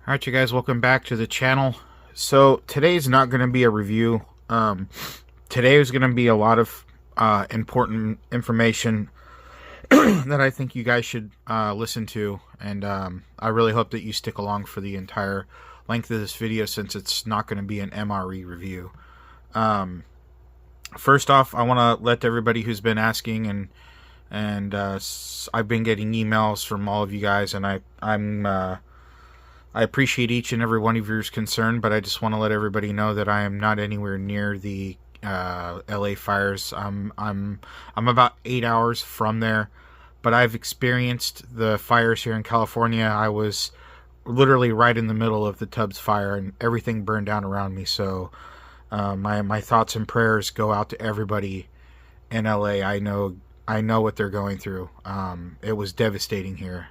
Alright, you guys, welcome back to the channel. So today's not going to be a review. Today is going to be a lot of important information that I think you guys should listen to, and I really hope that you stick along for the entire length of this video, since it's not going to be an MRE review. First off, I want to let everybody who's been asking, and I've been getting emails from all of you guys, and I appreciate each and every one of yours concern, but I just want to let everybody know that I am not anywhere near the LA fires. I'm about 8 hours from there, but I've experienced the fires here in California. I was literally right in the middle of the Tubbs fire, and everything burned down around me. So my thoughts and prayers go out to everybody in LA. I know what they're going through. It was devastating here.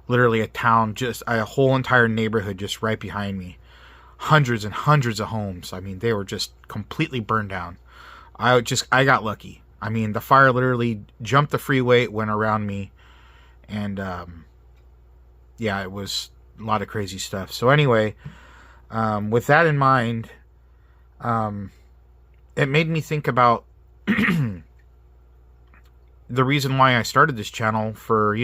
Literally a town, just a whole entire neighborhood just right behind me. Hundreds and hundreds of homes. I mean, they were just completely burned down. I got lucky. I mean, the fire literally jumped the freeway, went around me, and yeah, it was a lot of crazy stuff. So anyway, with that in mind, it made me think about the reason why I started this channel for,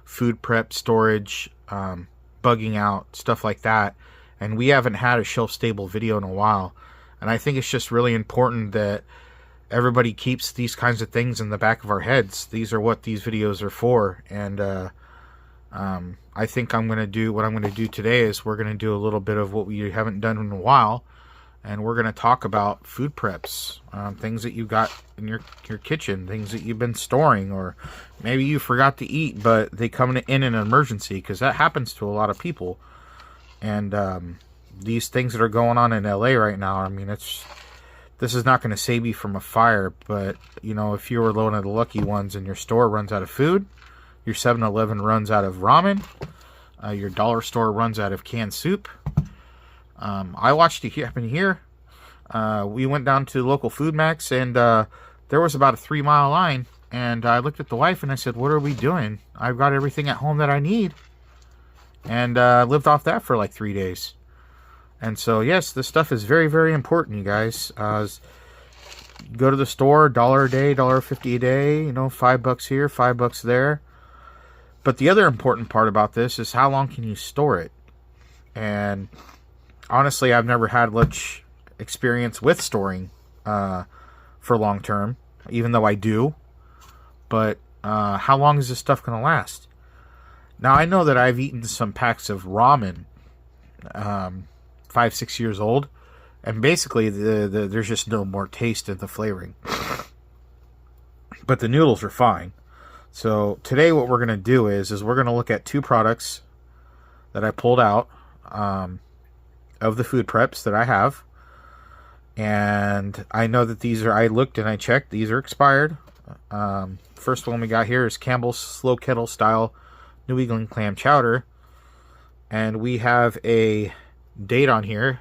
food prep, storage, bugging out, stuff like that. And we haven't had a shelf-stable video in a while. And I think it's just really important that everybody keeps these kinds of things in the back of our heads. These are what these videos are for. And I think what I'm going to do today is we're going to do a little bit of what we haven't done in a while. And we're going to talk about food preps, things that you got in your kitchen, things that you've been storing, or maybe you forgot to eat, but they come in an emergency, because that happens to a lot of people. And these things that are going on in LA right now, I mean, this is not going to save you from a fire, but, if you were one of the lucky ones and your store runs out of food, your 7-Eleven runs out of ramen, your dollar store runs out of canned soup. I watched it happen here. We went down to local Food Max, and there was about a 3-mile line. And I looked at the wife and I said, "What are we doing? I've got everything at home that I need." And lived off that for like 3 days. And so, yes, this stuff is very, very important, you guys. Go to the store, $1 a day, $1.50 a day, $5 here, $5 there. But the other important part about this is how long can you store it? And honestly, I've never had much experience with storing for long term, even though I do. But how long is this stuff going to last? Now, I know that I've eaten some packs of ramen, 5-6 years old, and basically there's just no more taste in the flavoring. But the noodles are fine. So today what we're going to do is we're going to look at 2 products that I pulled out of the food preps that I have. And I know that I looked and I checked, these are expired. First one we got here is Campbell's Slow Kettle Style New England Clam Chowder. And we have a date on here.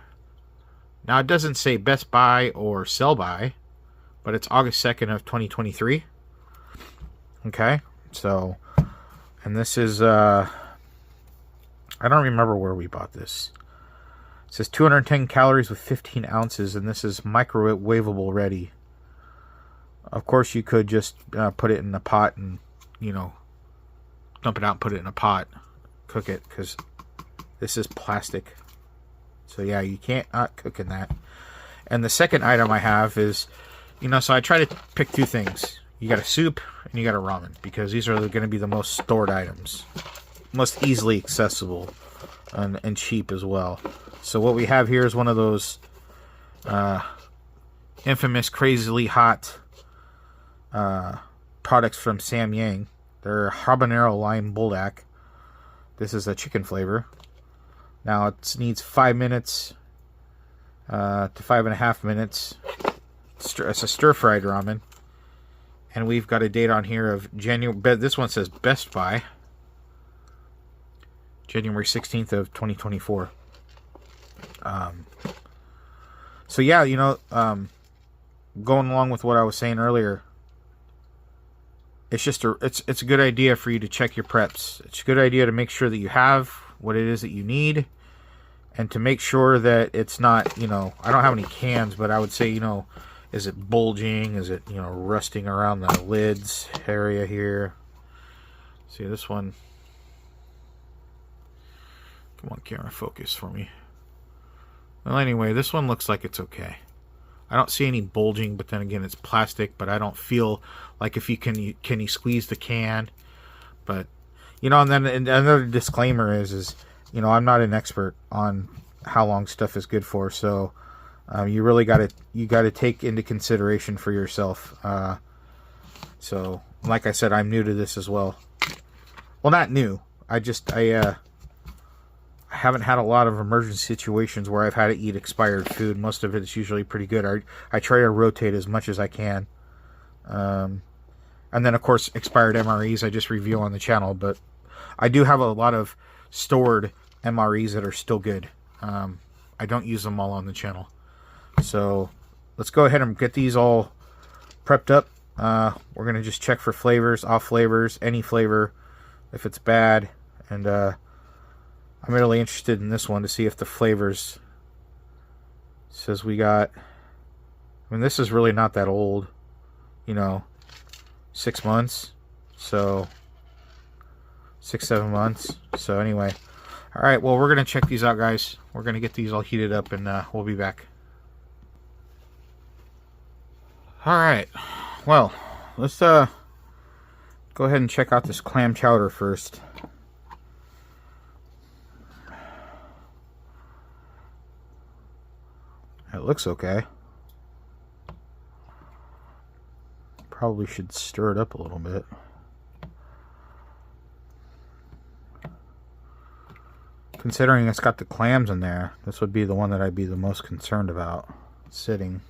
Now, it doesn't say best by or sell by, but it's August 2nd of 2023. Okay, so, and this is, I don't remember where we bought this. It says 210 calories with 15 ounces, and this is microwavable ready. Of course, you could just put it in a pot and, dump it out and put it in a pot, cook it, because this is plastic. So, yeah, you can't not cook in that. And the second item I have is, so I try to pick 2 things. You got a soup and you got a ramen, because these are going to be the most stored items, most easily accessible, and cheap as well. So what we have here is one of those infamous crazily hot products from Samyang. They're habanero lime buldak. This is a chicken flavor. Now it needs 5 minutes to 5.5 minutes. It's a stir-fried ramen. And we've got a date on here of January. This one says Best By. January 16th of 2024. So yeah, going along with what I was saying earlier, it's just it's a good idea for you to check your preps. It's a good idea to make sure that you have what it is that you need, and to make sure that it's not, I don't have any cans, but I would say, is it bulging? Is it, rusting around the lids area here? See this one? Come on, camera, focus for me. Well, anyway, this one looks like it's okay. I don't see any bulging, but then again, it's plastic, but I don't feel like if can you squeeze the can? But, and then another disclaimer is, I'm not an expert on how long stuff is good for, so you really got to take into consideration for yourself. So, like I said, I'm new to this as well. Well, not new. I haven't had a lot of emergency situations where I've had to eat expired food. Most of it is usually pretty good. I try to rotate as much as I can. And then, of course, expired MREs I just review on the channel. But I do have a lot of stored MREs that are still good. I don't use them all on the channel. So let's go ahead and get these all prepped up. We're going to just check for flavors, off flavors, any flavor, if it's bad. And I'm really interested in this one to see if the flavors says we got. I mean, this is really not that old, 6 months, so 6-7 months. So anyway, all right, well, we're gonna check these out, guys. We're gonna get these all heated up, and we'll be back. All right, well, let's go ahead and check out this clam chowder first. It looks okay. Probably should stir it up a little bit. Considering it's got the clams in there, this would be the one that I'd be the most concerned about sitting.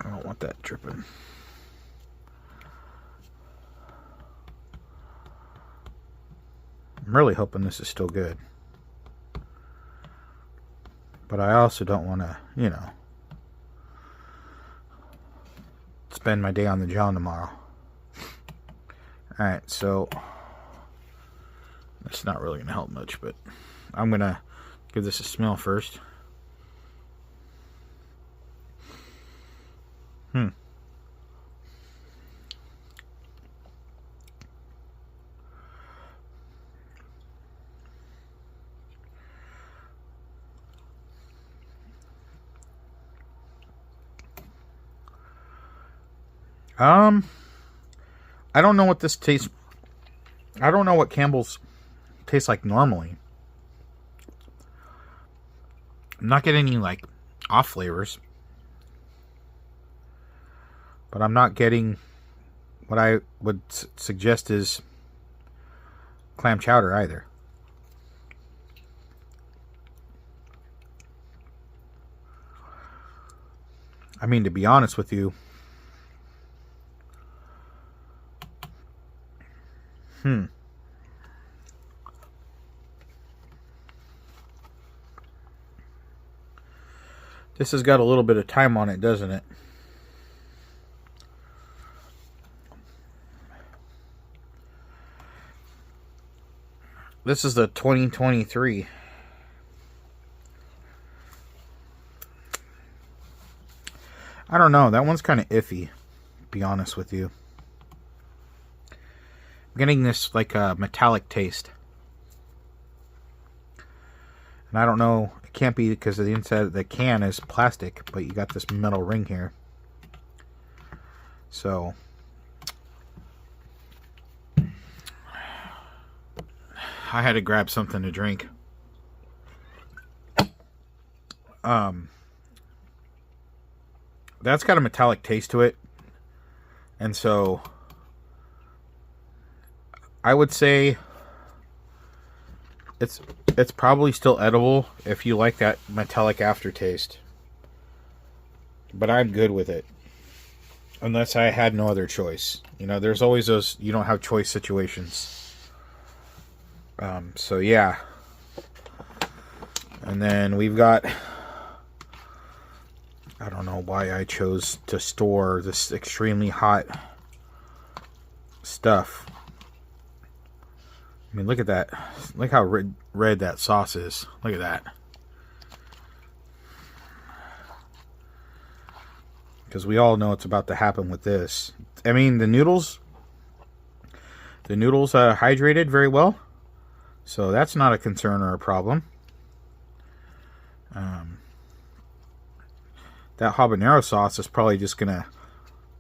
I don't want that dripping. I'm really hoping this is still good. But I also don't want to, spend my day on the john tomorrow. Alright, so that's not really going to help much, but I'm going to give this a smell first. I don't know what this tastes. I don't know what Campbell's tastes like normally. I'm not getting any like off flavors, but I'm not getting what I would suggest is clam chowder either. I mean, to be honest with you, this has got a little bit of time on it, doesn't it? This is the 2023. I don't know. That one's kind of iffy, to be honest with you. I'm getting this like a metallic taste. And I don't know. It can't be because the inside of the can is plastic, but you got this metal ring here. So I had to grab something to drink. That's got a metallic taste to it. And so I would say it's probably still edible if you like that metallic aftertaste. But I'm good with it. Unless I had no other choice. You know, there's always those you don't have choice situations. So yeah. And then we've got, I don't know why I chose to store this extremely hot stuff. I mean, look at that. Look how red that sauce is. Look at that. Because we all know what's about to happen with this. I mean, the noodles hydrated very well. So that's not a concern or a problem. That habanero sauce is probably just going to,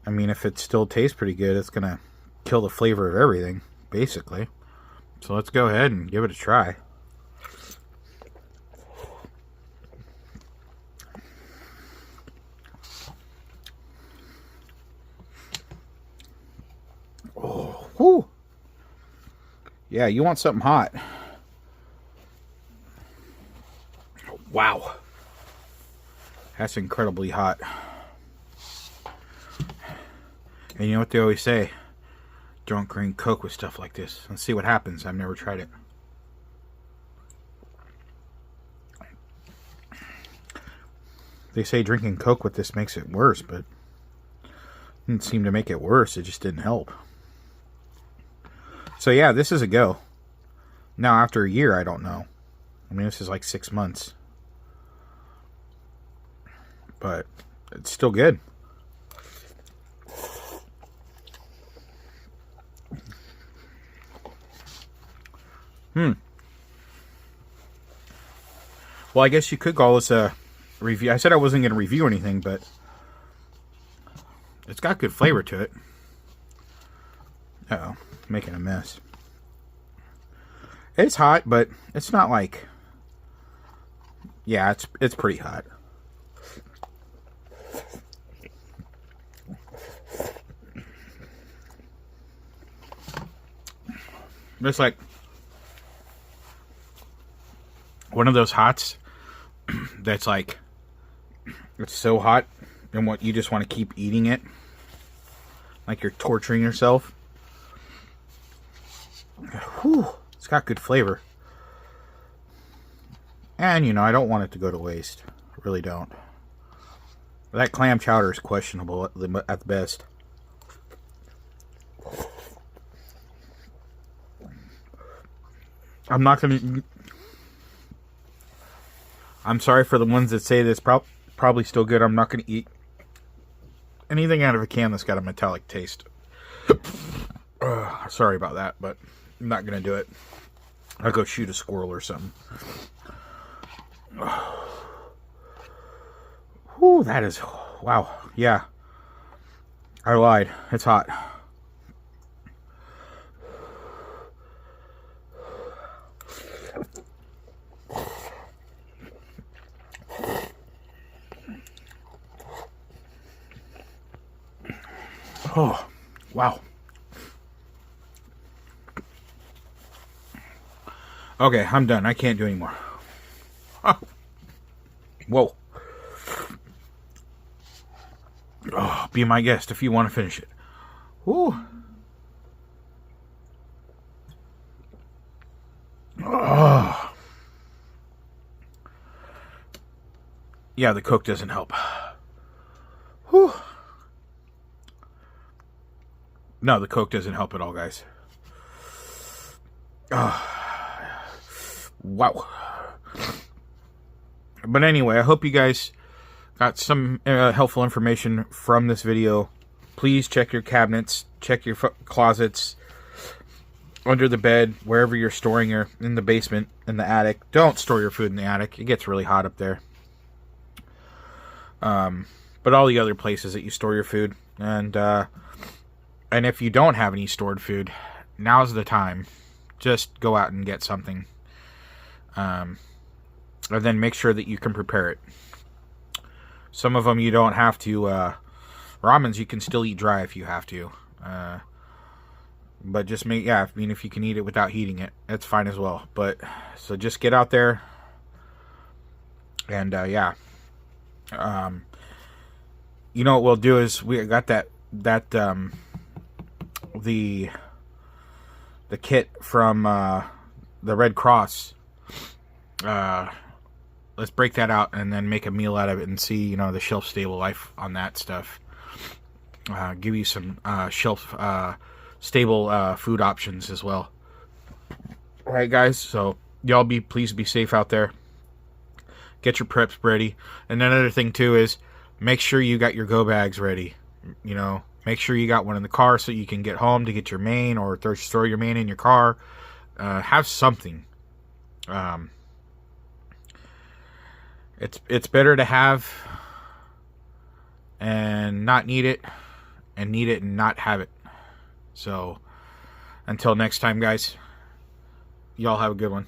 I mean, if it still tastes pretty good, it's going to kill the flavor of everything, basically. So let's go ahead and give it a try. Oh, whoo. Yeah, you want something hot. Wow. That's incredibly hot. And you know what they always say? Don't drink Coke with stuff like this. Let's see what happens. I've never tried it. They say drinking Coke with this makes it worse, but it didn't seem to make it worse. It just didn't help. So yeah, this is a go. Now after a year, I don't know. I mean, this is like 6 months. But it's still good. Well, I guess you could call this a review. I said I wasn't going to review anything, but it's got good flavor to it. Uh-oh, making a mess. It's hot, but it's not like... Yeah, it's pretty hot. It's like one of those hots that's like, it's so hot and what you just want to keep eating it, like you're torturing yourself. Whew, it's got good flavor, and you know, I don't want it to go to waste. I really don't. That clam chowder is questionable at the best. I'm not gonna. I'm sorry for the ones that say this probably still good. I'm not gonna eat anything out of a can that's got a metallic taste. Sorry about that, but I'm not gonna do it. I'll go shoot a squirrel or something. Whew, that is, wow. Yeah, I lied. It's hot. Oh, wow. Okay, I'm done. I can't do anymore. Oh. Whoa. Oh, be my guest if you want to finish it. Woo. Oh. Yeah, the Coke doesn't help. Whew. No, the Coke doesn't help at all, guys. Wow. But anyway, I hope you guys got some helpful information from this video. Please check your cabinets, check your closets, under the bed, wherever you're storing your, in the basement, in the attic. Don't store your food in the attic. It gets really hot up there. But all the other places that you store your food. And if you don't have any stored food, now's the time. Just go out and get something. And then make sure that you can prepare it. Some of them you don't have to. Ramens you can still eat dry if you have to. But just make, yeah, I mean, if you can eat it without heating it, that's fine as well. But, so just get out there. And, yeah. You know what we'll do is, we got the kit from the Red Cross. Let's break that out and then make a meal out of it and see, you know, the shelf stable life on that stuff. Give you some shelf stable food options as well. All right, guys. So y'all please be safe out there. Get your preps ready. And another thing too is make sure you got your go bags ready. You know, make sure you got one in the car so you can get home to get your main, or throw your main in your car. Have something. It's better to have and not need it, and need it and not have it. So until next time, guys, y'all have a good one.